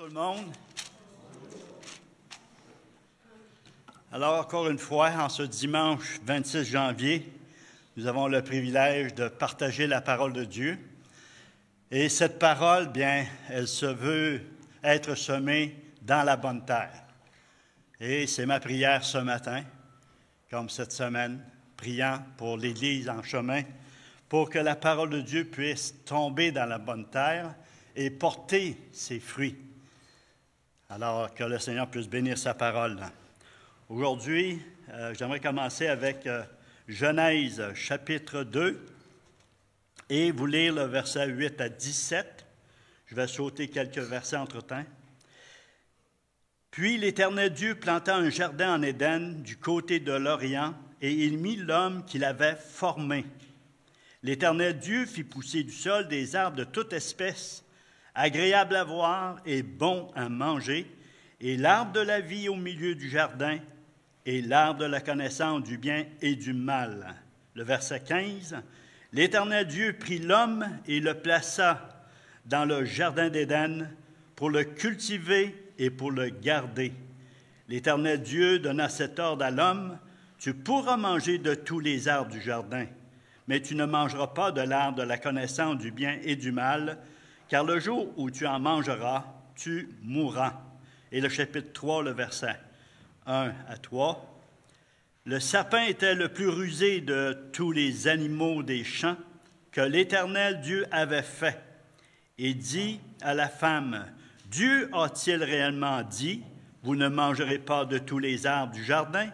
Tout le monde. Alors, encore une fois, en ce dimanche 26 janvier, nous avons le privilège de partager la parole de Dieu. Et cette parole, bien, elle se veut être semée dans la bonne terre. Et c'est ma prière ce matin, comme cette semaine, priant pour l'Église en chemin, pour que la parole de Dieu puisse tomber dans la bonne terre et porter ses fruits. Alors, que le Seigneur puisse bénir sa parole. Aujourd'hui, j'aimerais commencer avec Genèse, chapitre 2, et vous lire le verset 8 à 17. Je vais sauter quelques versets entre-temps. « Puis l'Éternel Dieu planta un jardin en Éden du côté de l'Orient, et il mit l'homme qu'il avait formé. L'Éternel Dieu fit pousser du sol des arbres de toute espèce, agréable à voir et bon à manger, et l'arbre de la vie au milieu du jardin, et l'arbre de la connaissance du bien et du mal. » Le verset 15, « L'Éternel Dieu prit l'homme et le plaça dans le jardin d'Éden pour le cultiver et pour le garder. L'Éternel Dieu donna cet ordre à l'homme, « Tu pourras manger de tous les arbres du jardin, mais tu ne mangeras pas de l'arbre de la connaissance du bien et du mal, car le jour où tu en mangeras, tu mourras. » Et le chapitre 3, le verset 1 à 3. « Le sapin était le plus rusé de tous les animaux des champs que l'Éternel Dieu avait fait. Et dit à la femme, « Dieu a-t-il réellement dit, vous ne mangerez pas de tous les arbres du jardin? »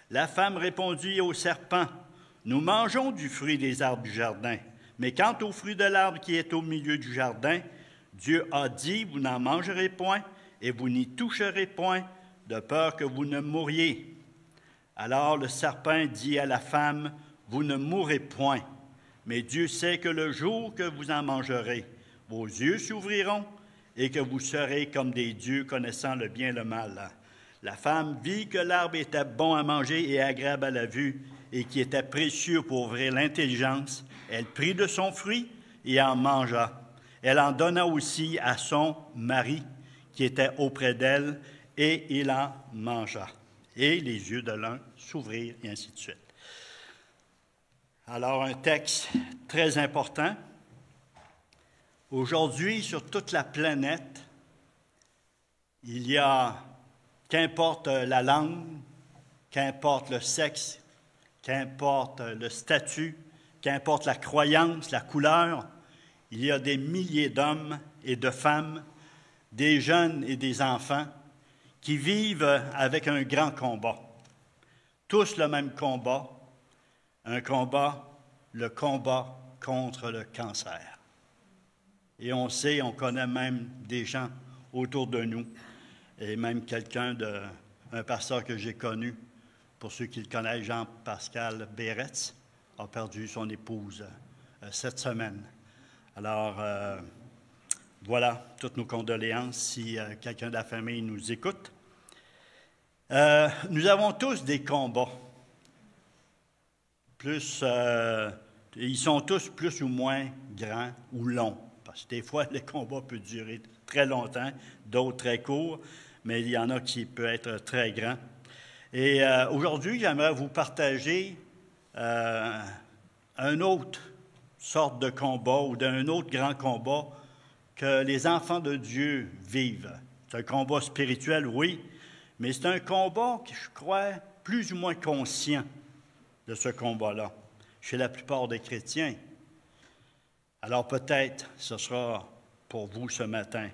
La femme répondit au serpent, « Nous mangeons du fruit des arbres du jardin. Mais quant au fruit de l'arbre qui est au milieu du jardin, Dieu a dit, vous n'en mangerez point, et vous n'y toucherez point, de peur que vous ne mouriez. Alors le serpent dit à la femme, vous ne mourrez point, mais Dieu sait que le jour que vous en mangerez, vos yeux s'ouvriront, et que vous serez comme des dieux connaissant le bien et le mal. La femme vit que l'arbre était bon à manger et agréable à la vue, et qui était précieux pour ouvrir l'intelligence. Elle prit de son fruit et en mangea. Elle en donna aussi à son mari, qui était auprès d'elle, et il en mangea. Et les yeux de l'un s'ouvrirent, et ainsi de suite. » Alors, un texte très important. Aujourd'hui, sur toute la planète, il y a, qu'importe la langue, qu'importe le sexe, qu'importe le statut, qu'importe la croyance, la couleur, il y a des milliers d'hommes et de femmes, des jeunes et des enfants, qui vivent avec un grand combat. Tous le même combat, un combat, le combat contre le cancer. Et on sait, on connaît même des gens autour de nous, et même un pasteur que j'ai connu, pour ceux qui le connaissent, Jean-Pascal Béretz, a perdu son épouse cette semaine. Alors, voilà, toutes nos condoléances si quelqu'un de la famille nous écoute. Nous avons tous des combats. Ils sont tous plus ou moins grands ou longs. Parce que des fois, les combats peuvent durer très longtemps, d'autres très courts, mais il y en a qui peuvent être très grands. Et aujourd'hui, j'aimerais vous partager un autre sorte de combat ou d'un autre grand combat que les enfants de Dieu vivent. C'est un combat spirituel, oui, mais c'est un combat que je crois plus ou moins conscient de ce combat-là, chez la plupart des chrétiens. Alors peut-être ce sera pour vous ce matin.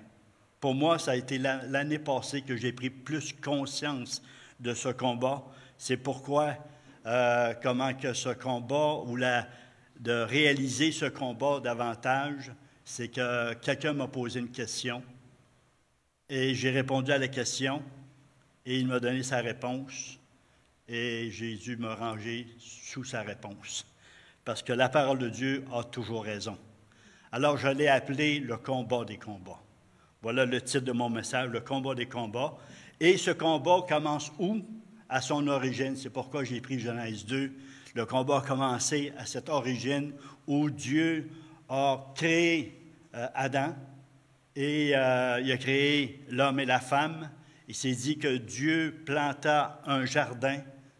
Pour moi, ça a été l'année passée que j'ai pris plus conscience de ce combat. C'est pourquoi, comment que ce combat, ou de réaliser ce combat davantage, c'est que quelqu'un m'a posé une question et j'ai répondu à la question et il m'a donné sa réponse et Jésus m'a rangé sous sa réponse. Parce que la parole de Dieu a toujours raison. Alors je l'ai appelé le combat des combats. Voilà le titre de mon message, le combat des combats. Et ce combat commence où? À son origine. C'est pourquoi j'ai pris Genèse 2. Le combat a commencé à cette origine où Dieu a créé Adam et il a créé l'homme et la femme. Il s'est dit que Dieu planta un jardin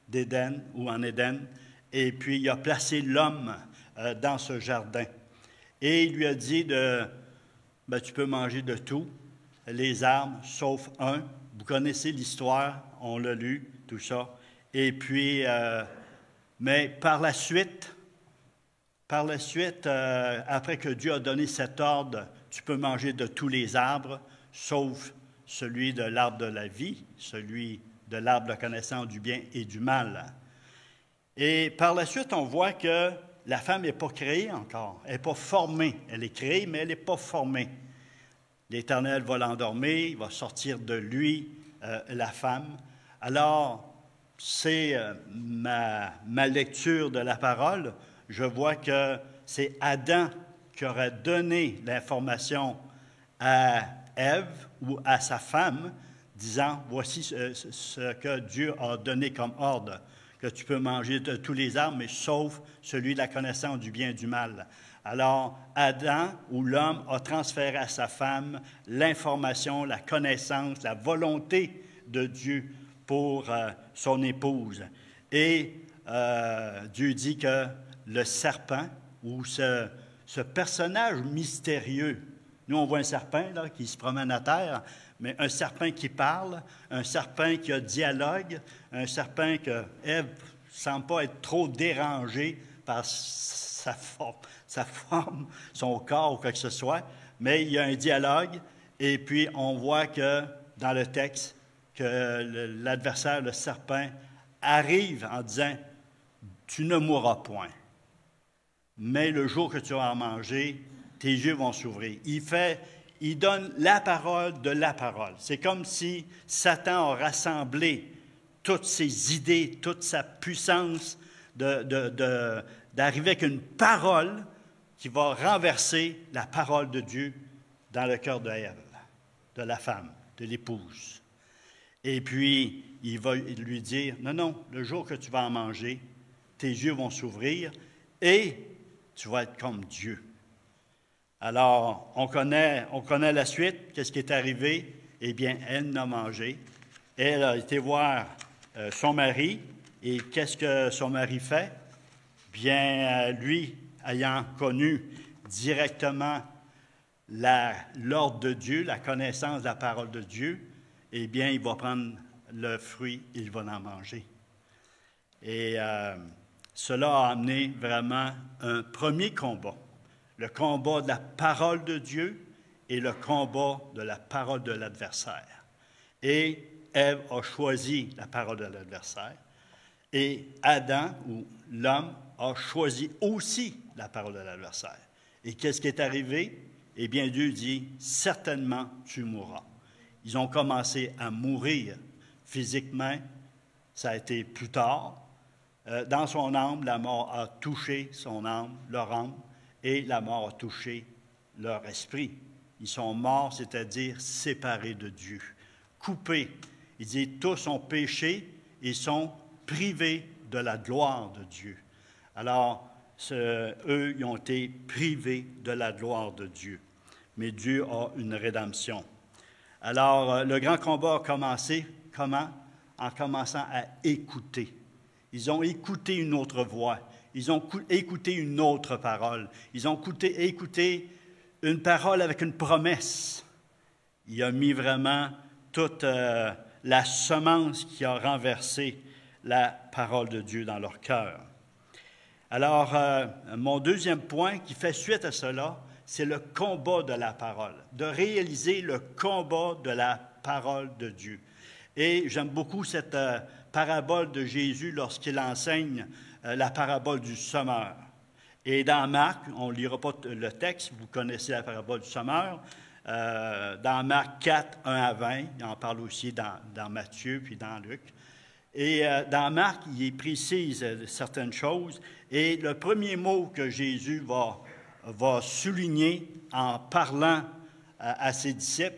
d'Éden ou en Éden, et puis il a placé l'homme dans ce jardin. Et il lui a dit tu peux manger de tout, les arbres, sauf un. Vous connaissez l'histoire, on l'a lu, tout ça. Et puis, mais par la suite, après que Dieu a donné cet ordre, tu peux manger de tous les arbres, sauf celui de l'arbre de la vie, celui de l'arbre de la connaissance du bien et du mal. Et par la suite, on voit que la femme n'est pas créée encore, elle n'est pas formée. Elle est créée, mais elle n'est pas formée. L'Éternel va l'endormir, il va sortir de lui la femme. Alors, c'est ma lecture de la parole. Je vois que c'est Adam qui aurait donné l'information à Ève ou à sa femme, disant, voici ce que Dieu a donné comme ordre, que tu peux manger de tous les arbres, mais sauf celui de la connaissance du bien et du mal. Alors, Adam, ou l'homme, a transféré à sa femme l'information, la connaissance, la volonté de Dieu pour son épouse. Et Dieu dit que le serpent, ou ce personnage mystérieux, nous on voit un serpent là, qui se promène à terre, mais un serpent qui parle, un serpent qui a dialogue, un serpent que Ève ne semble pas être trop dérangée par sa forme, son corps ou quoi que ce soit, mais il y a un dialogue, et puis on voit que dans le texte, que l'adversaire, le serpent, arrive en disant « Tu ne mourras point, mais le jour que tu vas en manger, tes yeux vont s'ouvrir. » Il donne la parole de la parole. C'est comme si Satan a rassemblé toutes ses idées, toute sa puissance d'arriver avec une parole qui va renverser la parole de Dieu dans le cœur de Ève, de la femme, de l'épouse. Et puis, il va lui dire, non, non, le jour que tu vas en manger, tes yeux vont s'ouvrir et tu vas être comme Dieu. Alors, on connaît la suite. Qu'est-ce qui est arrivé? Eh bien, elle n'a mangé. Elle a été voir son mari. Et qu'est-ce que son mari fait? Bien, lui, ayant connu directement l'ordre de Dieu, la connaissance de la parole de Dieu, eh bien, il va prendre le fruit et il va en manger. Et cela a amené vraiment un premier combat. Le combat de la parole de Dieu et le combat de la parole de l'adversaire. Et Ève a choisi la parole de l'adversaire. Et Adam, ou l'homme, a choisi aussi la parole de l'adversaire. Et qu'est-ce qui est arrivé? Eh bien, Dieu dit, certainement tu mourras. Ils ont commencé à mourir physiquement. Ça a été plus tard. Dans son âme, la mort a touché son âme, leur âme. Et la mort a touché leur esprit. Ils sont morts, c'est-à-dire séparés de Dieu, coupés. Il dit, tous ont péché et sont privés de la gloire de Dieu. Alors, eux, ils ont été privés de la gloire de Dieu. Mais Dieu a une rédemption. Alors, le grand combat a commencé, comment? En commençant à écouter. Ils ont écouté une autre voix. Ils ont écouté une autre parole. Ils ont écouté une parole avec une promesse. Il a mis vraiment toute la semence qui a renversé la parole de Dieu dans leur cœur. Alors, mon deuxième point qui fait suite à cela, c'est le combat de la parole, de réaliser le combat de la parole de Dieu. Et j'aime beaucoup cette parabole de Jésus lorsqu'il enseigne la parabole du semeur. Et dans Marc, on ne lira pas le texte, vous connaissez la parabole du semeur. Dans Marc 4, 1 à 20, il en parle aussi dans Matthieu puis dans Luc. Et dans Marc, il précise certaines choses. Et le premier mot que Jésus va souligner en parlant à ses disciples,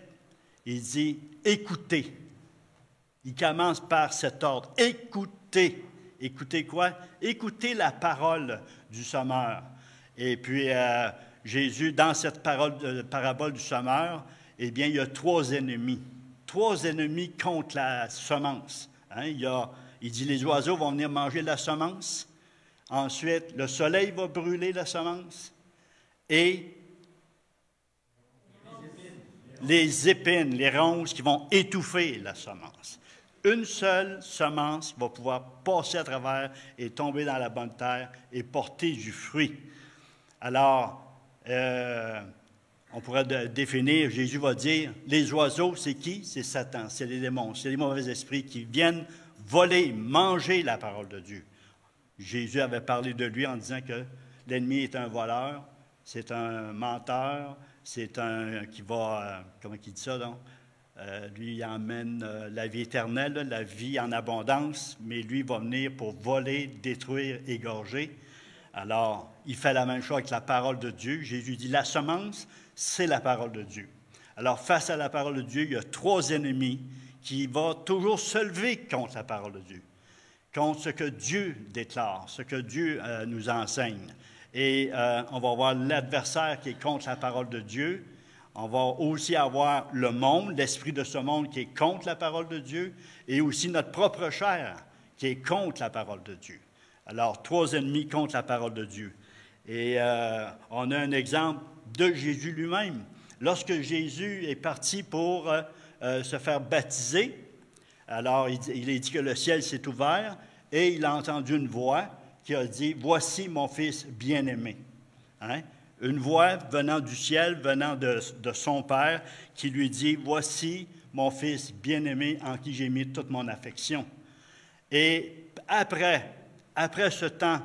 il dit « écoutez ». Il commence par cet ordre « écoutez ». Écoutez quoi? Écoutez la parole du semeur. Et puis, Jésus, dans cette parabole du semeur, eh bien, il y a trois ennemis. Trois ennemis contre la semence. Hein? Il dit, les oiseaux vont venir manger la semence. Ensuite, le soleil va brûler la semence. Et les épines, les ronces qui vont étouffer la semence. Une seule semence va pouvoir passer à travers et tomber dans la bonne terre et porter du fruit. Alors, on pourrait définir, Jésus va dire, les oiseaux, c'est qui? C'est Satan, c'est les démons, c'est les mauvais esprits qui viennent voler, manger la parole de Dieu. Jésus avait parlé de lui en disant que l'ennemi est un voleur, c'est un menteur, c'est un qui va, comment il dit ça, donc? Lui, il emmène la vie éternelle, la vie en abondance, mais lui va venir pour voler, détruire, égorger. Alors, il fait la même chose avec la parole de Dieu. Jésus dit, la semence, c'est la parole de Dieu. Alors, face à la parole de Dieu, il y a trois ennemis qui vont toujours se lever contre la parole de Dieu, contre ce que Dieu déclare, ce que Dieu nous enseigne. Et on va voir l'adversaire qui est contre la parole de Dieu. On va aussi avoir le monde, l'esprit de ce monde qui est contre la parole de Dieu, et aussi notre propre chair qui est contre la parole de Dieu. Alors, trois ennemis contre la parole de Dieu. Et on a un exemple de Jésus lui-même. Lorsque Jésus est parti pour se faire baptiser, alors il est dit que le ciel s'est ouvert et il a entendu une voix qui a dit « Voici mon fils bien-aimé. Hein? » Une voix venant du ciel, venant de son Père, qui lui dit « Voici mon fils bien-aimé en qui j'ai mis toute mon affection. » Et après ce temps,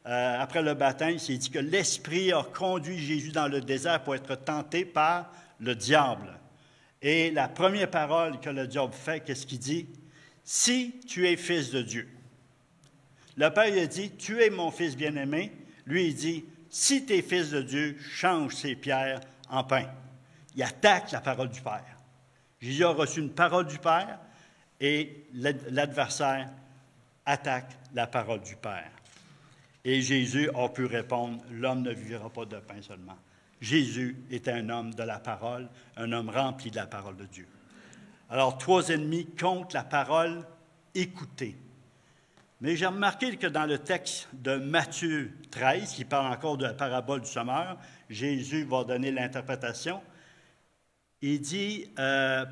après le baptême, c'est dit que l'Esprit a conduit Jésus dans le désert pour être tenté par le diable. Et la première parole que le diable fait, qu'est-ce qu'il dit? « Si tu es fils de Dieu. » Le Père il a dit « Tu es mon fils bien-aimé. » Lui, il dit « Si tu es fils de Dieu, change ces pierres en pain. » Il attaque la parole du Père. Jésus a reçu une parole du Père et l'adversaire attaque la parole du Père. Et Jésus a pu répondre, « L'homme ne vivra pas de pain seulement. » Jésus était un homme de la parole, un homme rempli de la parole de Dieu. Alors, trois ennemis contre la parole, écoutez. Mais j'ai remarqué que dans le texte de Matthieu 13, qui parle encore de la parabole du semeur, Jésus va donner l'interprétation. Il dit,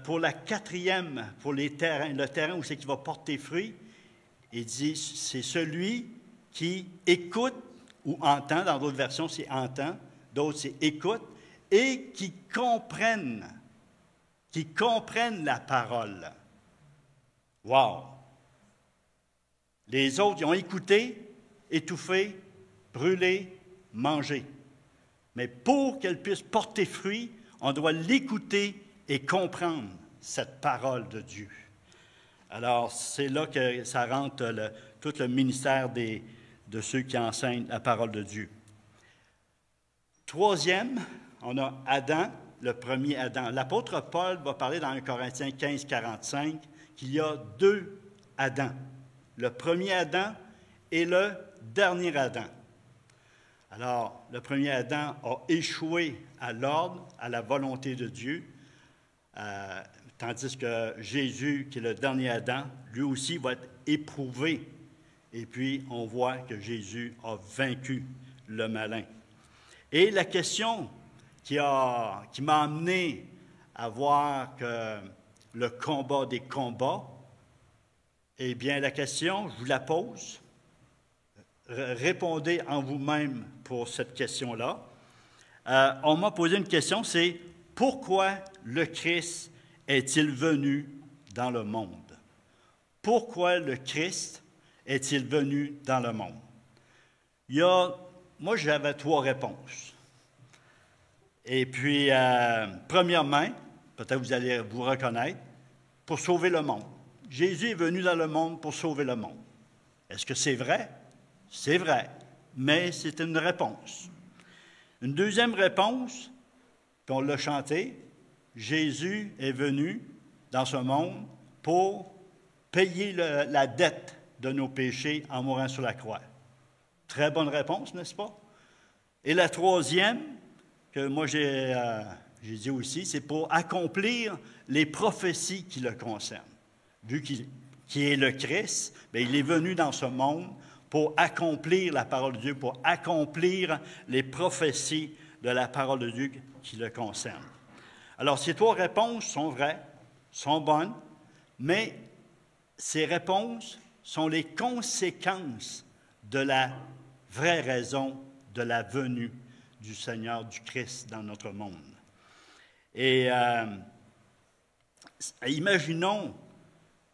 pour la quatrième, pour le terrain où c'est qu'il va porter fruit, il dit, c'est celui qui écoute ou entend, dans d'autres versions c'est entend, d'autres c'est écoute, et qui comprennent la parole. Wow! Les autres, ils ont écouté, étouffé, brûlé, mangé. Mais pour qu'elle puisse porter fruit, on doit l'écouter et comprendre cette parole de Dieu. Alors, c'est là que ça rentre tout le ministère de ceux qui enseignent la parole de Dieu. Troisième, on a Adam, le premier Adam. L'apôtre Paul va parler dans 1 Corinthiens 15, 45 qu'il y a deux Adams. Le premier Adam et le dernier Adam. Alors, le premier Adam a échoué à l'ordre, à la volonté de Dieu, tandis que Jésus, qui est le dernier Adam, lui aussi va être éprouvé. Et puis, on voit que Jésus a vaincu le malin. Et la question qui m'a amené à voir que le combat des combats, eh bien, la question, je vous la pose. Répondez en vous-même pour cette question-là. On m'a posé une question, c'est « Pourquoi le Christ est-il venu dans le monde? » Pourquoi le Christ est-il venu dans le monde? Moi, j'avais trois réponses. Et puis, premièrement, peut-être vous allez vous reconnaître, pour sauver le monde. Jésus est venu dans le monde pour sauver le monde. Est-ce que c'est vrai? C'est vrai, mais c'est une réponse. Une deuxième réponse, puis on l'a chanté, Jésus est venu dans ce monde pour payer la dette de nos péchés en mourant sur la croix. Très bonne réponse, n'est-ce pas? Et la troisième, que moi j'ai Jésus aussi, c'est pour accomplir les prophéties qui le concernent. Vu qu'il est le Christ, bien, il est venu dans ce monde pour accomplir la parole de Dieu, pour accomplir les prophéties de la parole de Dieu qui le concernent. Alors, ces trois réponses sont vraies, sont bonnes, mais ces réponses sont les conséquences de la vraie raison de la venue du Seigneur, du Christ dans notre monde. Et imaginons,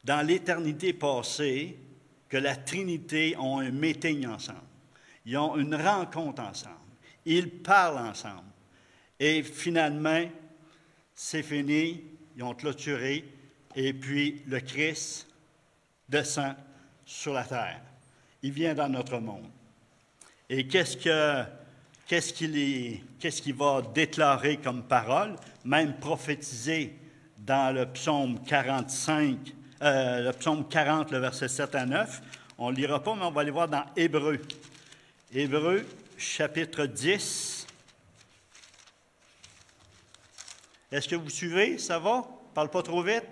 dans l'éternité passée, que la Trinité ont un meeting ensemble. Ils ont une rencontre ensemble. Ils parlent ensemble. Et finalement, c'est fini, ils ont clôturé, et puis le Christ descend sur la terre. Il vient dans notre monde. Et qu'est-ce qu'il va déclarer comme parole, même prophétiser dans le psaume 45, le psaume 40, le verset 7 à 9. On ne lira pas, mais on va aller voir dans Hébreux. Hébreux, chapitre 10. Est-ce que vous suivez? Ça va? Parle pas trop vite?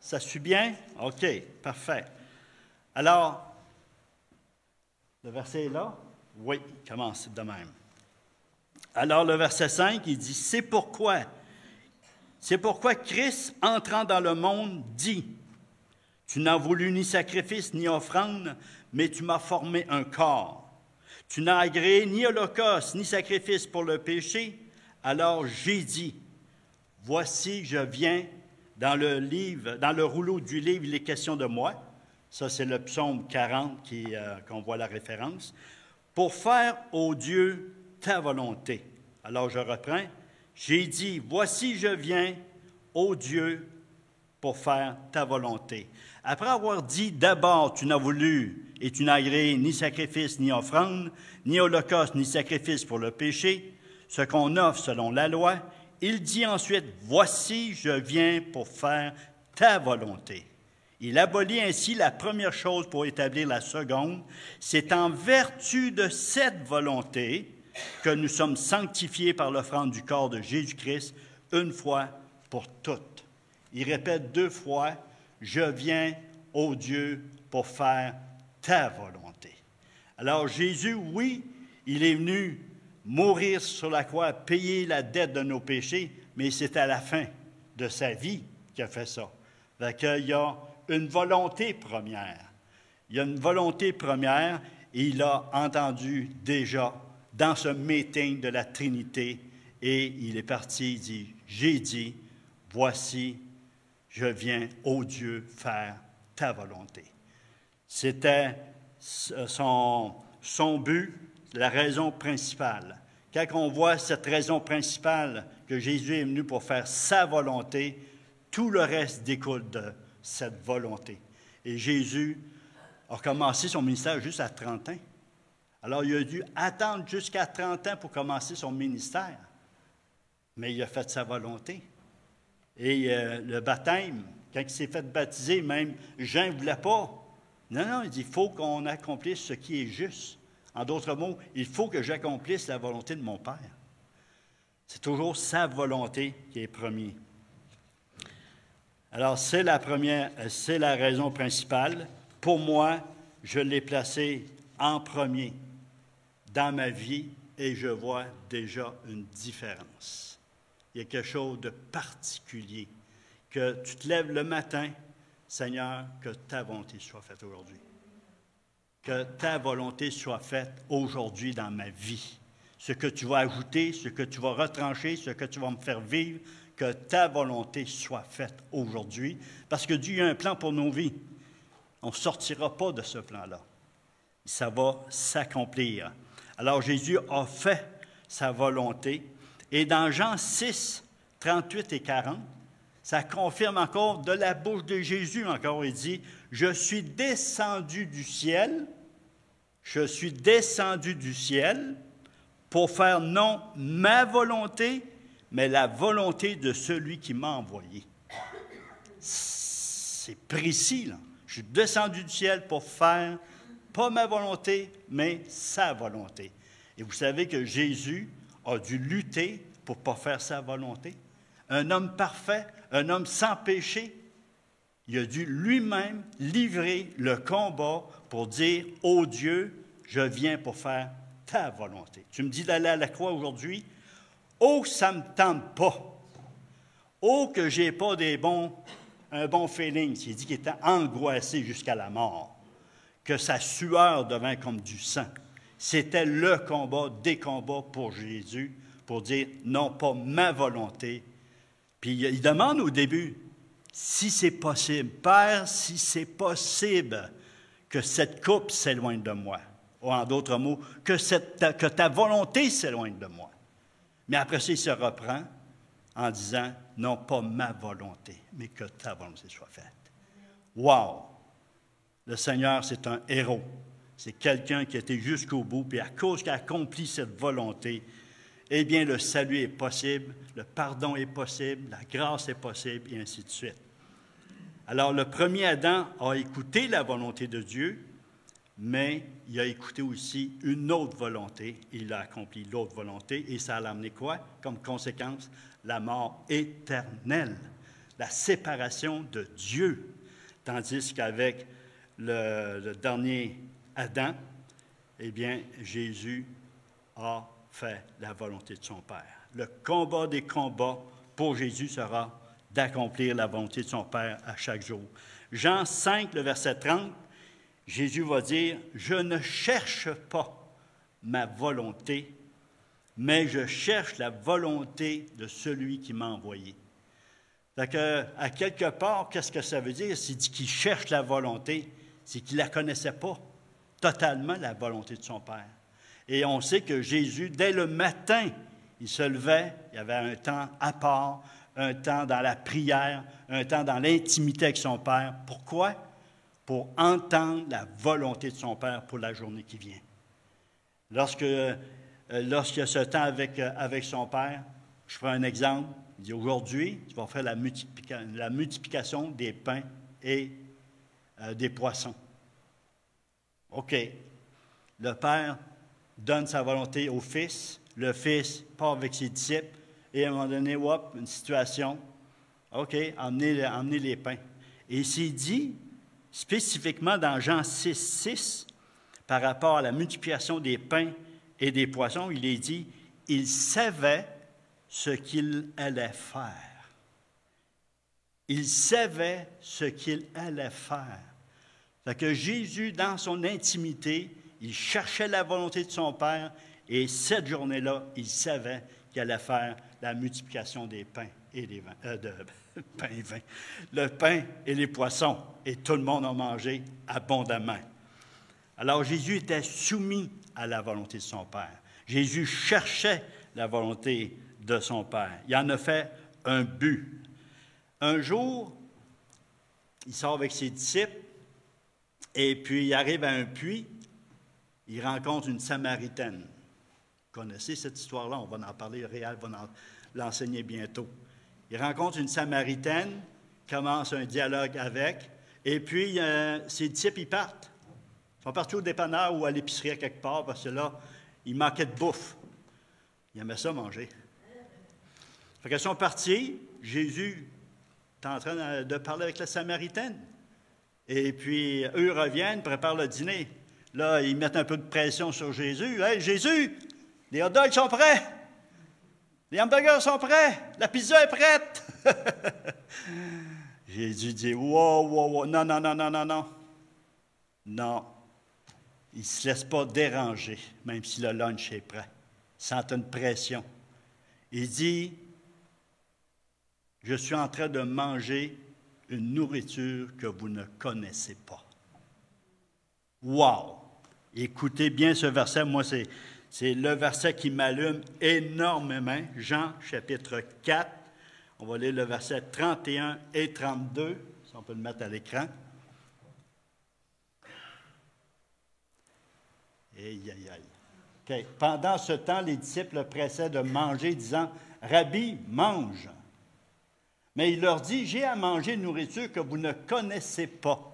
Ça suit bien? OK, parfait. Alors, le verset est là? Oui, il commence de même. Alors, le verset 5, il dit, c'est pourquoi Christ, entrant dans le monde, dit, tu n'as voulu ni sacrifice ni offrande, mais tu m'as formé un corps. Tu n'as agréé ni holocauste ni sacrifice pour le péché. Alors j'ai dit, voici, je viens, dans le rouleau du livre, il est question de moi. Ça, c'est le psaume 40 qu'on voit la référence. Pour faire, ô Dieu, ta volonté. Alors je reprends. J'ai dit, voici, je viens, ô Dieu, pour faire ta volonté. Après avoir dit, d'abord, tu n'as voulu et tu n'as agréé ni sacrifice ni offrande, ni holocauste ni sacrifice pour le péché, ce qu'on offre selon la loi, il dit ensuite, voici, je viens pour faire ta volonté. Il abolit ainsi la première chose pour établir la seconde. C'est en vertu de cette volonté que nous sommes sanctifiés par l'offrande du corps de Jésus-Christ une fois pour toutes. Il répète 2 fois, « Je viens, ô Dieu, pour faire ta volonté. » Alors Jésus, oui, il est venu mourir sur la croix, payer la dette de nos péchés, mais c'est à la fin de sa vie qu'il a fait ça. Il y a une volonté première. Il y a une volonté première et il a entendu déjà dans ce meeting de la Trinité et il est parti, il dit, j'ai dit, voici, je viens, ô Dieu, faire ta volonté. C'était son but, la raison principale. Quand on voit cette raison principale que Jésus est venu pour faire sa volonté, tout le reste découle de cette volonté. Et Jésus a commencé son ministère juste à 30 ans. Alors, il a dû attendre jusqu'à 30 ans pour commencer son ministère. Mais il a fait sa volonté. Et le baptême, quand il s'est fait baptiser, même Jean ne voulait pas. Non, il dit, il faut qu'on accomplisse ce qui est juste. En d'autres mots, il faut que j'accomplisse la volonté de mon Père. C'est toujours sa volonté qui est première. Alors, c'est la raison principale. Pour moi, je l'ai placé en premier dans ma vie et je vois déjà une différence. Il y a quelque chose de particulier. Que tu te lèves le matin, Seigneur, que ta volonté soit faite aujourd'hui. Que ta volonté soit faite aujourd'hui dans ma vie. Ce que tu vas ajouter, ce que tu vas retrancher, ce que tu vas me faire vivre, que ta volonté soit faite aujourd'hui. Parce que Dieu a un plan pour nos vies. On ne sortira pas de ce plan-là. Ça va s'accomplir. Alors Jésus a fait sa volonté. Et dans Jean 6, 38 et 40, ça confirme encore de la bouche de Jésus, encore, il dit, « Je suis descendu du ciel, pour faire non ma volonté, mais la volonté de celui qui m'a envoyé. » C'est précis, là. Je suis descendu du ciel pour faire, pas ma volonté, mais sa volonté. Et vous savez que Jésus a dû lutter pour ne pas faire sa volonté. Un homme parfait, un homme sans péché, il a dû lui-même livrer le combat pour dire « Ô Dieu, je viens pour faire ta volonté. » Tu me dis d'aller à la croix aujourd'hui? Oh, ça ne me tente pas. Oh, que je n'ai pas un bon feeling. Il dit qu'il était angoissé jusqu'à la mort, que sa sueur devint comme du sang. C'était le combat des combats pour Jésus, pour dire « Non, pas ma volonté. » Puis il demande au début, si c'est possible, Père, si c'est possible que cette coupe s'éloigne de moi. Ou en d'autres mots, que ta volonté s'éloigne de moi. Mais après ça, il se reprend en disant, non pas ma volonté, mais que ta volonté soit faite. Wow! Le Seigneur, c'est un héros. C'est quelqu'un qui a été jusqu'au bout, puis à cause qu'il a accompli cette volonté, eh bien, le salut est possible, le pardon est possible, la grâce est possible, et ainsi de suite. Alors, le premier Adam a écouté la volonté de Dieu, mais il a écouté aussi une autre volonté. Il a accompli l'autre volonté, et ça a amené quoi? Comme conséquence, la mort éternelle, la séparation de Dieu. Tandis qu'avec le dernier Adam, eh bien, Jésus a fait la volonté de son Père. Le combat des combats pour Jésus sera d'accomplir la volonté de son Père à chaque jour. Jean 5, le verset 30, Jésus va dire, « Je ne cherche pas ma volonté, mais je cherche la volonté de celui qui m'a envoyé. » Fait que, à quelque part, qu'est-ce que ça veut dire? S'il dit qu'il cherche la volonté, c'est qu'il ne la connaissait pas totalement, la volonté de son Père. Et on sait que Jésus, dès le matin, il se levait, il y avait un temps à part, un temps dans la prière, un temps dans l'intimité avec son Père. Pourquoi? Pour entendre la volonté de son Père pour la journée qui vient. Lorsqu'il y a ce temps avec son Père, je prends un exemple, il dit, aujourd'hui, tu vas faire la multiplication des pains et des poissons. OK. Le Père donne sa volonté au Fils, le Fils part avec ses disciples, et à un moment donné, hop, une situation, OK, emmenez les pains. Et c'est dit, spécifiquement dans Jean 6, 6, par rapport à la multiplication des pains et des poissons, il est dit, il savait ce qu'il allait faire. Il savait ce qu'il allait faire. Fait que Jésus, dans son intimité, il cherchait la volonté de son Père, et cette journée-là, il savait qu'il allait faire la multiplication des pains et des vins, pain et vin, le pain et les poissons, et tout le monde a mangé abondamment. Alors Jésus était soumis à la volonté de son Père. Jésus cherchait la volonté de son Père. Il en a fait un but. Un jour, il sort avec ses disciples, et puis il arrive à un puits, il rencontre une Samaritaine. Vous connaissez cette histoire-là, on va en parler, Réal va l'enseigner bientôt. Il rencontre une Samaritaine, commence un dialogue avec, et puis ses disciples, ils partent. Ils sont partis au dépanneur ou à l'épicerie à quelque part, parce que là, il manquait de bouffe. Ils aimaient ça manger. Fait qu'ils sont partis, Jésus est en train de parler avec la Samaritaine. Et puis, eux reviennent, préparent le dîner. Là, ils mettent un peu de pression sur Jésus. « Hey, Jésus, les hot dogs sont prêts! Les hamburgers sont prêts! La pizza est prête! » Jésus dit « Wow, wow, wow, non, non, non, non, non, non. » Non, il ne se laisse pas déranger, même si le lunch est prêt. Il sent une pression. Il dit « Je suis en train de manger une nourriture que vous ne connaissez pas. » Wow! Écoutez bien ce verset. Moi, c'est le verset qui m'allume énormément. Jean, chapitre 4. On va lire le verset 31 et 32. Si on peut le mettre à l'écran. Aïe, aïe, aïe. Okay. Pendant ce temps, les disciples le pressaient de manger, disant, « Rabbi, mange. » Mais il leur dit, « J'ai à manger une nourriture que vous ne connaissez pas. »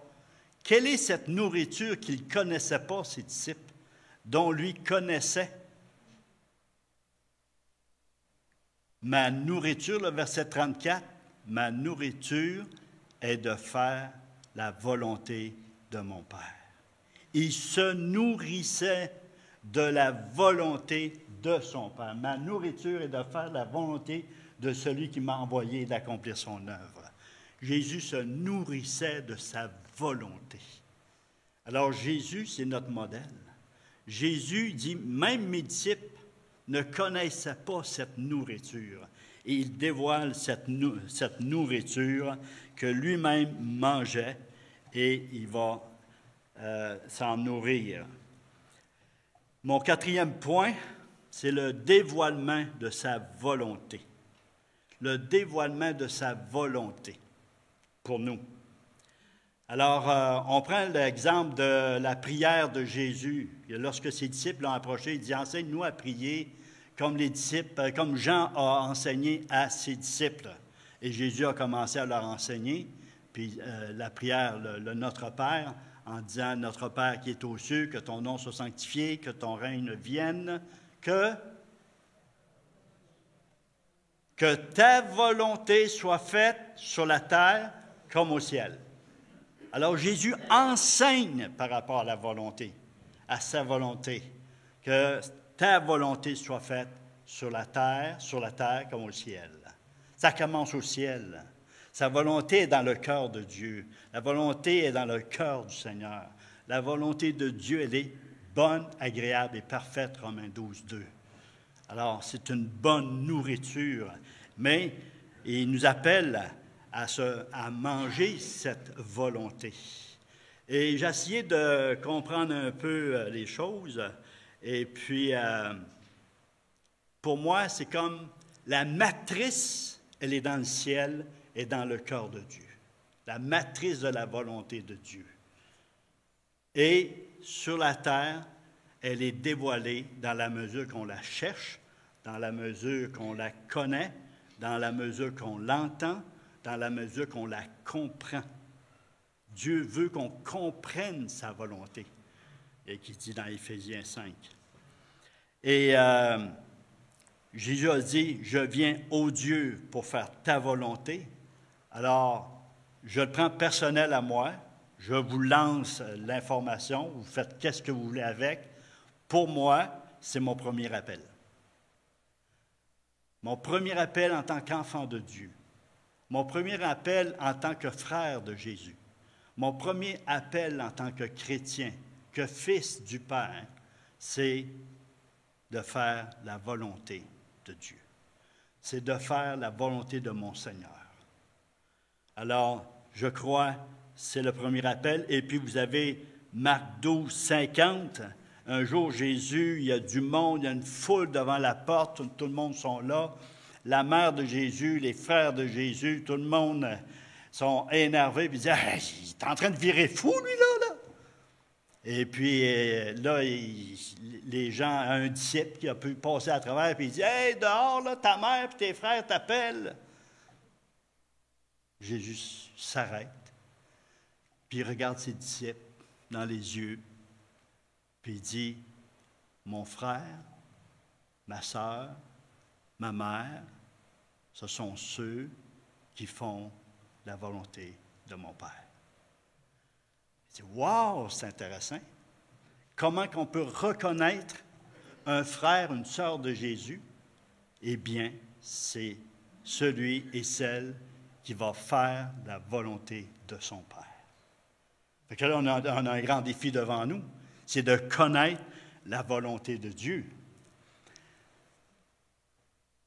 Quelle est cette nourriture qu'ils ne connaissaient pas, ses disciples, dont lui connaissait? Ma nourriture, le verset 34, ma nourriture est de faire la volonté de mon Père. Il se nourrissait de la volonté de son Père. Ma nourriture est de faire la volonté de celui qui m'a envoyé d'accomplir son œuvre. Jésus se nourrissait de sa volonté. Alors Jésus, c'est notre modèle. Jésus dit, même mes disciples ne connaissaient pas cette nourriture. Et il dévoile cette nourriture que lui-même mangeait et il va s'en nourrir. Mon quatrième point, c'est le dévoilement de sa volonté. Le dévoilement de sa volonté pour nous. Alors, on prend l'exemple de la prière de Jésus. Lorsque ses disciples l'ont approché, il dit « Enseigne-nous à prier comme les disciples, comme Jean a enseigné à ses disciples. » Et Jésus a commencé à leur enseigner, puis la prière, le Notre Père, en disant « Notre Père qui est aux cieux, que ton nom soit sanctifié, que ton règne vienne, que ta volonté soit faite sur la terre comme au ciel. » Alors Jésus enseigne par rapport à la volonté, à sa volonté, que ta volonté soit faite sur la terre comme au ciel. Ça commence au ciel. Sa volonté est dans le cœur de Dieu. La volonté est dans le cœur du Seigneur. La volonté de Dieu, elle est bonne, agréable et parfaite, Romains 12, 2. Alors, c'est une bonne nourriture, mais il nous appelle à manger cette volonté. Et j'ai essayé de comprendre un peu les choses, et puis, pour moi, c'est comme la matrice, elle est dans le ciel et dans le cœur de Dieu. La matrice de la volonté de Dieu. Et sur la terre, elle est dévoilée dans la mesure qu'on la cherche, dans la mesure qu'on la connaît, dans la mesure qu'on l'entend, dans la mesure qu'on la comprend. Dieu veut qu'on comprenne sa volonté, et qui dit dans Éphésiens 5. Et Jésus a dit, « Je viens, ô Dieu, pour faire ta volonté. » Alors, je le prends personnel à moi, je vous lance l'information, vous faites qu'est-ce que vous voulez avec. Pour moi, c'est mon premier appel. Mon premier appel en tant qu'enfant de Dieu. Mon premier appel en tant que frère de Jésus. Mon premier appel en tant que chrétien, que fils du Père, c'est de faire la volonté de Dieu. C'est de faire la volonté de mon Seigneur. Alors, je crois, c'est le premier appel. Et puis, vous avez Marc 12, 50. Un jour, Jésus, il y a du monde, il y a une foule devant la porte, tout le monde sont là. La mère de Jésus, les frères de Jésus, tout le monde sont énervés, puis ils disent ah, « il est en train de virer fou, lui, là! » Et puis, là, les gens, un disciple qui a pu passer à travers, puis il dit « Hey, dehors, là, ta mère et tes frères t'appellent. » Jésus s'arrête, puis il regarde ses disciples dans les yeux, puis il dit, « Mon frère, ma sœur, ma mère, ce sont ceux qui font la volonté de mon Père. » Il dit, « Wow, c'est intéressant. Comment qu'on peut reconnaître un frère, une sœur de Jésus? Eh bien, c'est celui et celle qui va faire la volonté de son Père. » Fait que là, on a un grand défi devant nous, c'est de connaître la volonté de Dieu.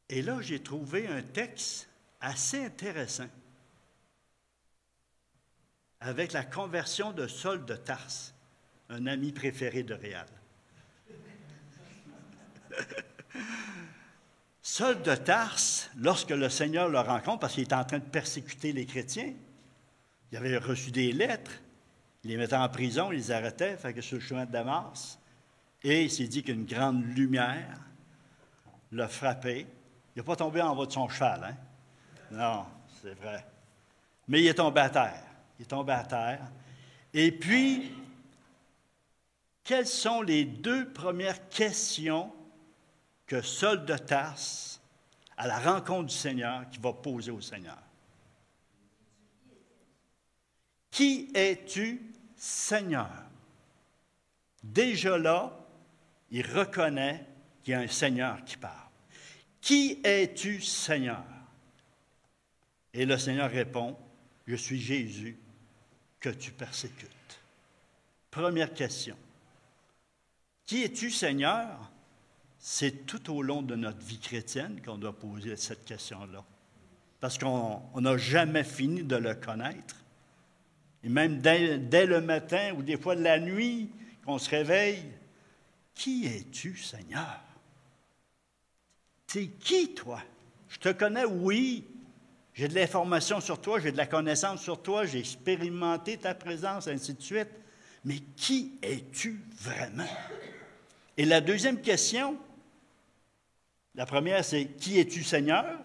Et là, j'ai trouvé un texte assez intéressant avec la conversion de Saul de Tarse, un ami préféré de Réal. Saul de Tarse, lorsque le Seigneur le rencontre, parce qu'il était en train de persécuter les chrétiens, il avait reçu des lettres, il les mettait en prison, il les arrêtait, fait que sur le chemin de Damas, et il s'est dit qu'une grande lumière l'a frappé. Il n'est pas tombé en bas de son cheval, hein? Non, c'est vrai. Mais il est tombé à terre. Il est tombé à terre. Et puis, quelles sont les deux premières questions que Saul de Tarse à la rencontre du Seigneur qui va poser au Seigneur. Qui es-tu, Seigneur? Déjà là, il reconnaît qu'il y a un Seigneur qui parle. Qui es-tu, Seigneur? Et le Seigneur répond, je suis Jésus que tu persécutes. Première question. Qui es-tu, Seigneur? C'est tout au long de notre vie chrétienne qu'on doit poser cette question-là. Parce qu'on n'a jamais fini de le connaître. Et même dès le matin ou des fois de la nuit, qu'on se réveille, qui es-tu, Seigneur? T'es qui, toi? Je te connais, oui. J'ai de l'information sur toi, j'ai de la connaissance sur toi, j'ai expérimenté ta présence, ainsi de suite. Mais qui es-tu vraiment? Et la deuxième question, la première, c'est « Qui es-tu, Seigneur? »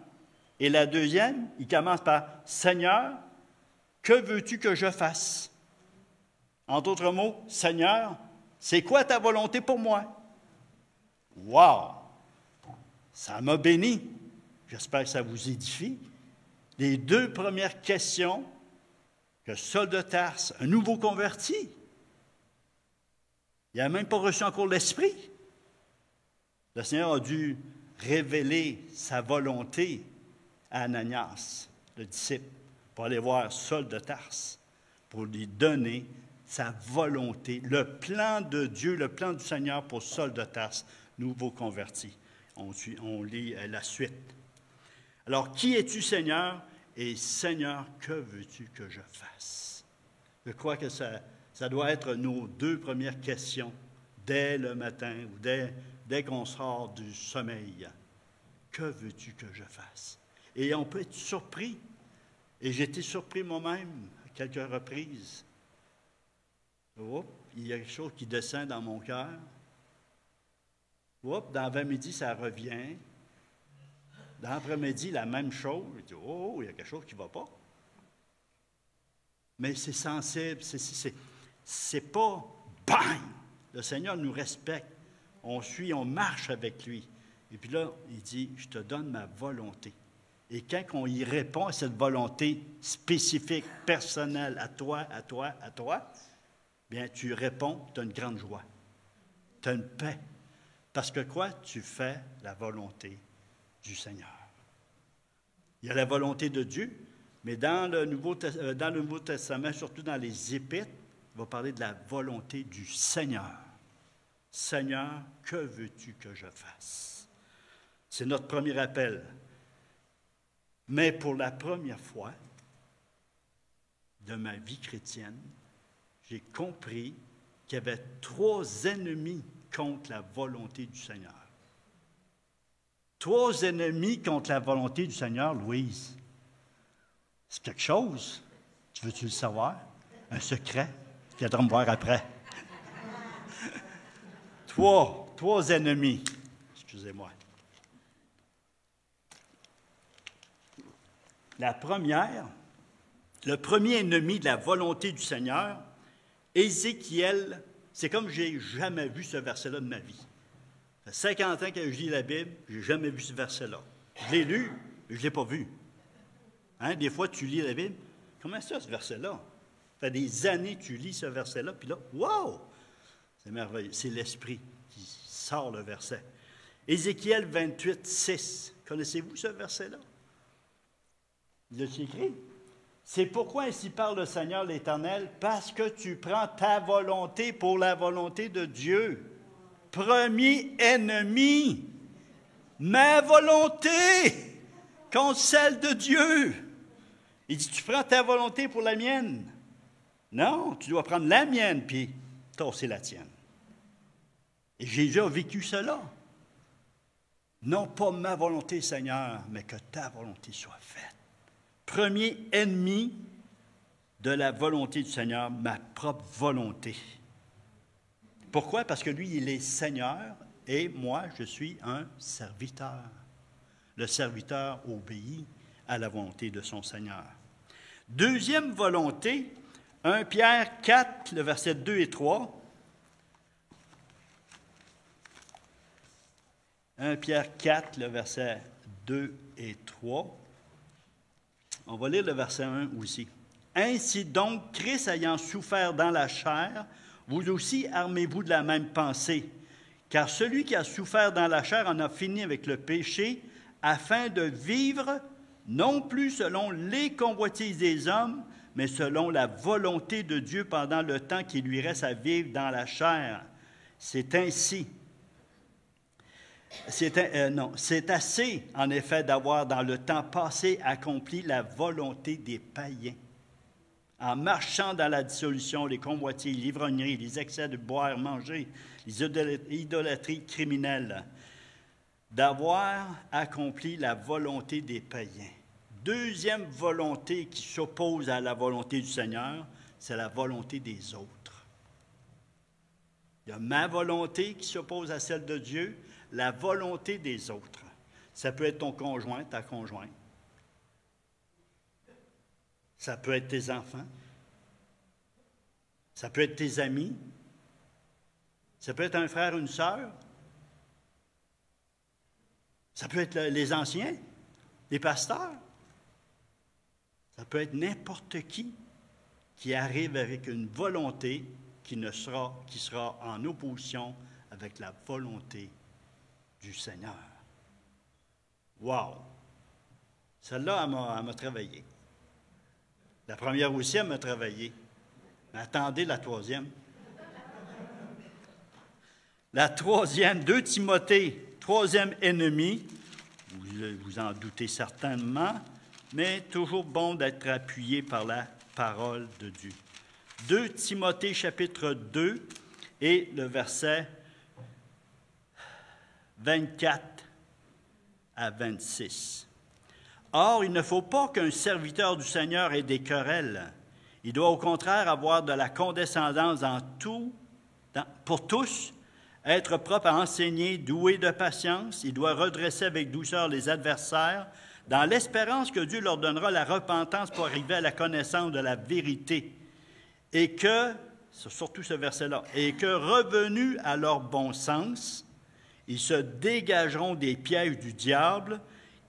Et la deuxième, il commence par « Seigneur, que veux-tu que je fasse? » En d'autres mots, « Seigneur, c'est quoi ta volonté pour moi? » Wow! Ça m'a béni. J'espère que ça vous édifie. Les deux premières questions que Saul de Tarse, un nouveau converti, il n'a même pas reçu encore l'Esprit. Le Seigneur a dû révéler sa volonté à Ananias, le disciple, pour aller voir Saul de Tarse, pour lui donner sa volonté, le plan de Dieu, le plan du Seigneur pour Saul de Tarse, nouveau converti. On lit la suite. Alors, qui es-tu, Seigneur? Et Seigneur, que veux-tu que je fasse? Je crois que ça doit être nos deux premières questions dès le matin ou dès qu'on sort du sommeil. Que veux-tu que je fasse? Et on peut être surpris. Et j'ai été surpris moi-même à quelques reprises. Oups, il y a quelque chose qui descend dans mon cœur. Oups, dans l'avant-midi, ça revient. Dans l'après-midi, la même chose. Je dis, oh, il y a quelque chose qui ne va pas. Mais c'est sensible, c'est pas bang! Le Seigneur nous respecte. On suit, on marche avec lui. Et puis là, il dit, je te donne ma volonté. Et quand on y répond à cette volonté spécifique, personnelle, à toi, bien, tu réponds, tu as une grande joie. Tu as une paix. Parce que quoi? Tu fais la volonté du Seigneur. Il y a la volonté de Dieu, mais dans le Nouveau Testament, surtout dans les Épîtres, il va parler de la volonté du Seigneur. Seigneur, que veux-tu que je fasse? C'est notre premier appel. Mais pour la première fois de ma vie chrétienne, j'ai compris qu'il y avait 3 ennemis contre la volonté du Seigneur. 3 ennemis contre la volonté du Seigneur, Louise. C'est quelque chose. Tu veux-tu le savoir? Un secret. Tu viendras me voir après. 3 ennemis. Excusez-moi. La première, le premier ennemi de la volonté du Seigneur, Ézéchiel, c'est comme je n'ai jamais vu ce verset-là de ma vie. Ça fait 50 ans que je lis la Bible, je n'ai jamais vu ce verset-là. Je l'ai lu, mais je ne l'ai pas vu. Hein? Des fois, tu lis la Bible, comment ça, ce verset-là? Ça fait des années que tu lis ce verset-là, puis là, wow! C'est merveilleux. C'est l'Esprit qui sort le verset. Ézéchiel 28, 6. Connaissez-vous ce verset-là? Il a écrit. C'est pourquoi ainsi parle le Seigneur l'Éternel, parce que tu prends ta volonté pour la volonté de Dieu. Premier ennemi, ma volonté contre celle de Dieu. Il dit, tu prends ta volonté pour la mienne. Non, tu dois prendre la mienne, puis torser la tienne. Et Jésus a vécu cela. Non pas ma volonté, Seigneur, mais que ta volonté soit faite. Premier ennemi de la volonté du Seigneur, ma propre volonté. Pourquoi? Parce que lui, il est Seigneur et moi, je suis un serviteur. Le serviteur obéit à la volonté de son Seigneur. Deuxième volonté, 1 Pierre 4, le verset 2 et 3. 1 Pierre 4, le verset 2 et 3. On va lire le verset 1 aussi. « Ainsi donc, Christ ayant souffert dans la chair, vous aussi armez-vous de la même pensée. Car celui qui a souffert dans la chair en a fini avec le péché, afin de vivre non plus selon les convoitises des hommes, mais selon la volonté de Dieu pendant le temps qui lui reste à vivre dans la chair. C'est ainsi. C'est assez, en effet, d'avoir dans le temps passé accompli la volonté des païens. En marchant dans la dissolution, les convoitises, l'ivrognerie, les excès de boire, manger, les idolâtries criminelles, d'avoir accompli la volonté des païens. Deuxième volonté qui s'oppose à la volonté du Seigneur, c'est la volonté des autres. Il y a ma volonté qui s'oppose à celle de Dieu, la volonté des autres. Ça peut être ton conjoint, ta conjointe. Ça peut être tes enfants. Ça peut être tes amis. Ça peut être un frère, une sœur. Ça peut être les anciens, les pasteurs. Ça peut être n'importe qui arrive avec une volonté qui sera en opposition avec la volonté du Seigneur. Wow! Celle-là, elle m'a travaillé. La première aussi, elle m'a travaillé. Mais attendez la troisième. La troisième, 2 Timothée, troisième ennemi, vous vous en doutez certainement, mais toujours bon d'être appuyé par la parole de Dieu. 2 Timothée, chapitre 2, et le verset 24 à 26. Or, il ne faut pas qu'un serviteur du Seigneur ait des querelles. Il doit au contraire avoir de la condescendance pour tous, être propre à enseigner, doué de patience. Il doit redresser avec douceur les adversaires, dans l'espérance que Dieu leur donnera la repentance pour arriver à la connaissance de la vérité. Et que, surtout ce verset-là, et que revenus à leur bon sens, ils se dégageront des pièges du diable,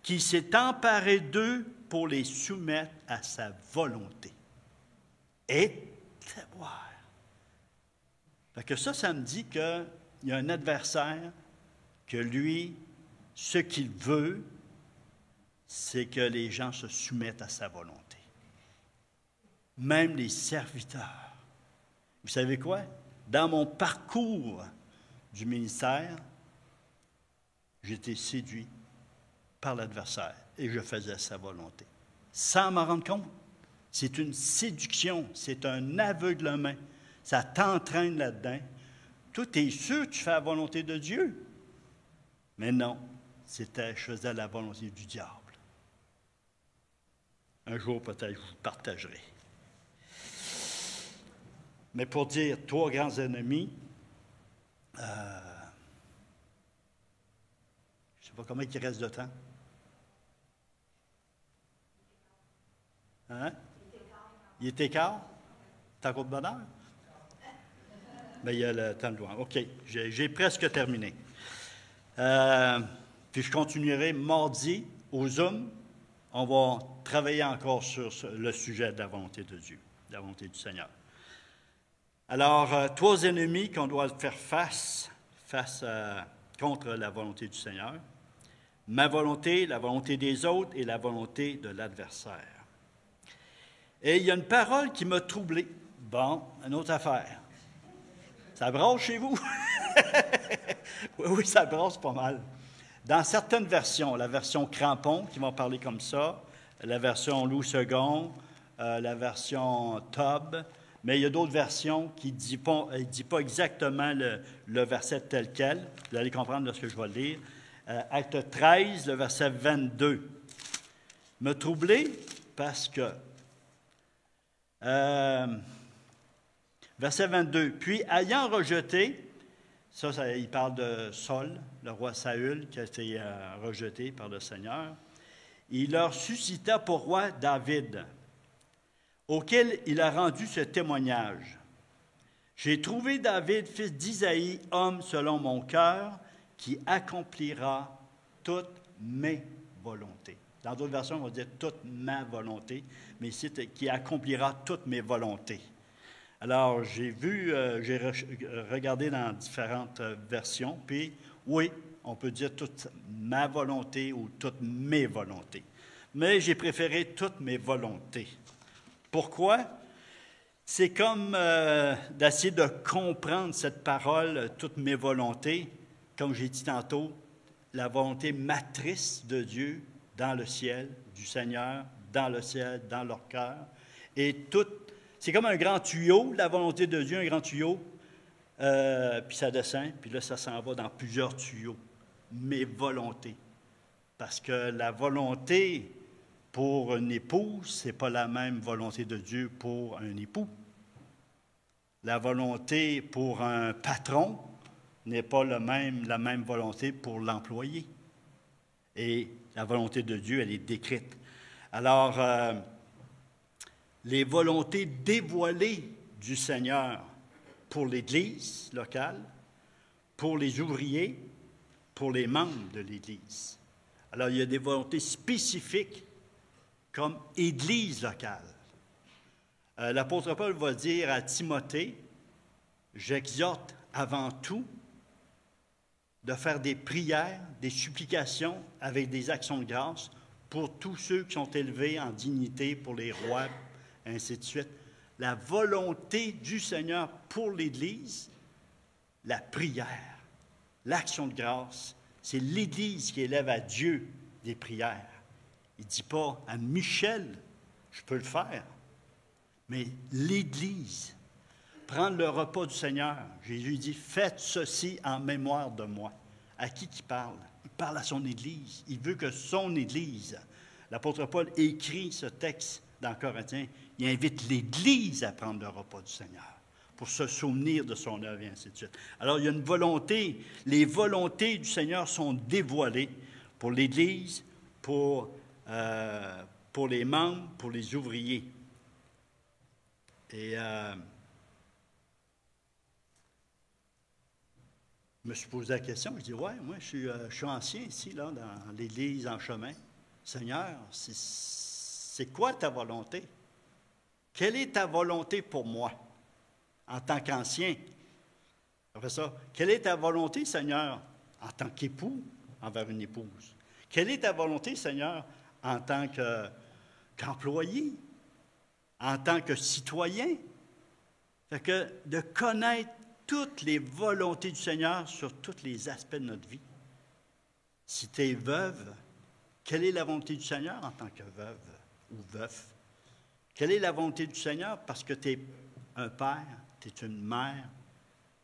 qui s'est emparé d'eux pour les soumettre à sa volonté. Et voir. Fait que ça me dit qu'il y a un adversaire que lui, ce qu'il veut, c'est que les gens se soumettent à sa volonté. Même les serviteurs. Vous savez quoi? Dans mon parcours du ministère, j'ai été séduit par l'adversaire et je faisais sa volonté. Sans m'en rendre compte, c'est une séduction, c'est un aveuglement. Ça t'entraîne là-dedans. Toi, tu es sûr que tu fais la volonté de Dieu. Mais non, je faisais la volonté du diable. Un jour, peut-être, je vous partagerai. Mais pour dire 3 grands ennemis, je ne sais pas combien il reste de temps. Hein? Il est écart? T'as encore de bonheur? Bien, il y a le temps de loin. OK, j'ai presque terminé. Puis je continuerai mardi au Zoom. On va travailler encore sur le sujet de la volonté de Dieu, de la volonté du Seigneur. Alors, 3 ennemis qu'on doit faire face contre la volonté du Seigneur. Ma volonté, la volonté des autres et la volonté de l'adversaire. Et il y a une parole qui m'a troublé. Bon, une autre affaire. Ça brasse chez vous? Oui, ça brasse pas mal. Dans certaines versions, la version Crampon, qui va parler comme ça, la version Loup II, la version Tob, mais il y a d'autres versions qui ne disent pas exactement le verset tel quel. Vous allez comprendre lorsque je vais le lire. Acte 13, le verset 22. Me troubler parce que verset 22. Puis, ayant rejeté, il parle de Saul, le roi Saül, qui a été rejeté par le Seigneur, il leur suscita pour roi David, auquel il a rendu ce témoignage. J'ai trouvé David, fils d'Isaïe, homme selon mon cœur, qui accomplira toutes mes volonté. Dans d'autres versions, on va dire toute ma volonté, mais ici, qui accomplira toutes mes volontés. Alors, j'ai regardé dans différentes versions, puis oui, on peut dire toute ma volonté ou toutes mes volontés. Mais j'ai préféré toutes mes volontés. Pourquoi? C'est comme d'essayer de comprendre cette parole, toutes mes volontés, comme j'ai dit tantôt, la volonté matrice de Dieu dans le ciel, du Seigneur, dans le ciel, dans leur cœur. Et tout, c'est comme un grand tuyau, la volonté de Dieu, un grand tuyau, puis ça descend, puis là, ça s'en va dans plusieurs tuyaux. Mes volontés. Parce que la volonté pour une épouse, ce n'est pas la même volonté de Dieu pour un époux. La volonté pour un patron n'est pas la même volonté pour l'employé. Et la volonté de Dieu, elle est décrite. Alors, les volontés dévoilées du Seigneur pour l'Église locale, pour les ouvriers, pour les membres de l'Église. Alors, il y a des volontés spécifiques comme Église locale. L'apôtre Paul va dire à Timothée, « J'exhorte avant tout de faire des prières, des supplications avec des actions de grâce pour tous ceux qui sont élevés en dignité, pour les rois, ainsi de suite. » La volonté du Seigneur pour l'Église, la prière, l'action de grâce, c'est l'Église qui élève à Dieu des prières. Il ne dit pas à Michel, je peux le faire, mais l'Église, prendre le repas du Seigneur. Jésus dit, faites ceci en mémoire de moi. À qui il parle? Il parle à son Église. Il veut que son Église, l'apôtre Paul écrit ce texte dans Corinthiens, il invite l'Église à prendre le repas du Seigneur pour se souvenir de son œuvre et ainsi de suite. Alors, il y a une volonté. Les volontés du Seigneur sont dévoilées pour l'Église, pour les membres, pour les ouvriers. Et je me suis posé la question, je dis, ouais, moi, je suis ancien ici, là, dans l'Église en chemin. Seigneur, c'est quoi ta volonté? Quelle est ta volonté pour moi, en tant qu'ancien? Après ça, quelle est ta volonté, Seigneur, en tant qu'époux envers une épouse? Quelle est ta volonté, Seigneur, en tant qu'employé, en tant que citoyen? Fait que de connaître toutes les volontés du Seigneur sur tous les aspects de notre vie. Si tu es veuve, quelle est la volonté du Seigneur en tant que veuve ou veuf? Quelle est la volonté du Seigneur parce que tu es un père, tu es une mère,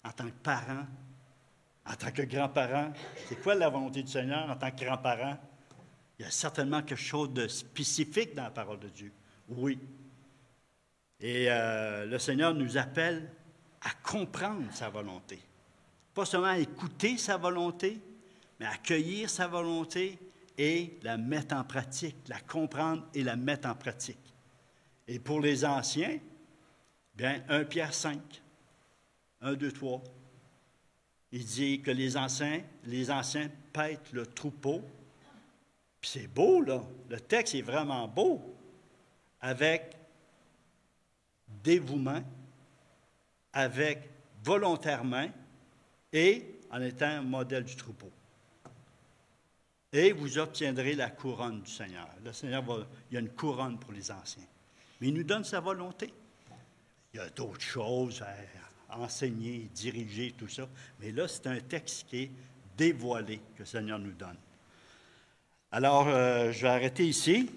en tant que parent, en tant que grand-parent? C'est quoi la volonté du Seigneur en tant que grand-parent? Il y a certainement quelque chose de spécifique dans la parole de Dieu. Oui. Et le Seigneur nous appelle à comprendre sa volonté. Pas seulement à écouter sa volonté, mais à accueillir sa volonté et la mettre en pratique, la comprendre et la mettre en pratique. Et pour les anciens, bien, 1 Pierre 5, 1, 2, 3, il dit que les anciens paîtent le troupeau. Puis c'est beau, là. Le texte est vraiment beau, avec dévouement, avec volontairement et en étant un modèle du troupeau. Et vous obtiendrez la couronne du Seigneur. Le Seigneur, il y a une couronne pour les anciens. Mais il nous donne sa volonté. Il y a d'autres choses à enseigner, diriger, tout ça. Mais là, c'est un texte qui est dévoilé, que le Seigneur nous donne. Alors, je vais arrêter ici.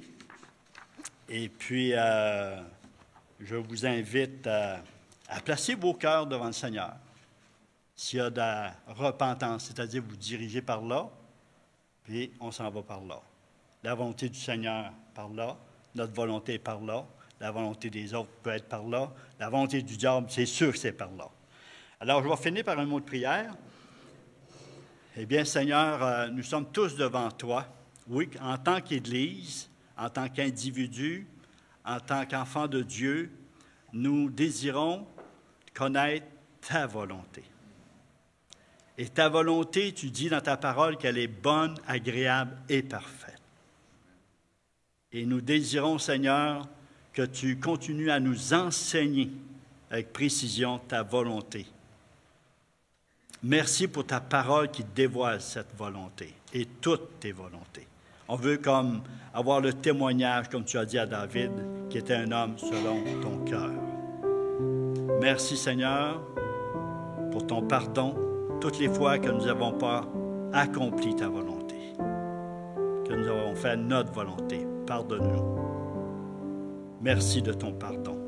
Et puis, je vous invite à placer vos cœurs devant le Seigneur. S'il y a de la repentance, c'est-à-dire vous dirigez par là, puis on s'en va par là. La volonté du Seigneur par là, notre volonté est par là, la volonté des autres peut être par là, la volonté du diable, c'est sûr que c'est par là. Alors, je vais finir par un mot de prière. Eh bien, Seigneur, nous sommes tous devant toi, oui, en tant qu'Église, en tant qu'individu, en tant qu'enfants de Dieu, nous désirons connaître ta volonté. Et ta volonté, tu dis dans ta parole qu'elle est bonne, agréable et parfaite. Et nous désirons, Seigneur, que tu continues à nous enseigner avec précision ta volonté. Merci pour ta parole qui dévoile cette volonté et toutes tes volontés. On veut comme avoir le témoignage, comme tu as dit à David, qui était un homme selon ton cœur. Merci, Seigneur, pour ton pardon toutes les fois que nous n'avons pas accompli ta volonté, que nous avons fait notre volonté. Pardonne-nous. Merci de ton pardon.